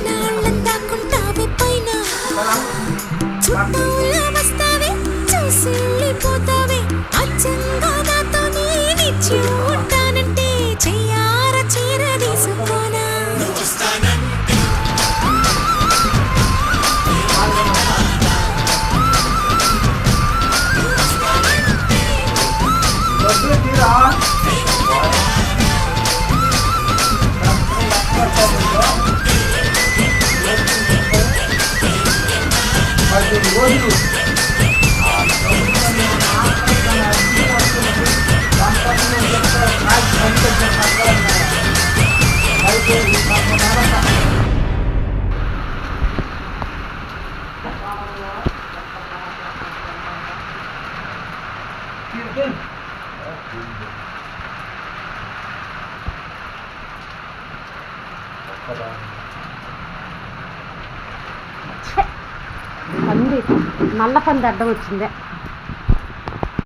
ఎన్నాళ్ళందాకుంటావే పైన చుట్టూలా వస్తావే చూసి వెళ్ళిపోతావే అచ్చంగా నాతో నేనిచ్చి ఉంటానంటే చెయ్యార చీర తీసుకోనా పంది నల్ల పంది అడ్డం వచ్చిందే.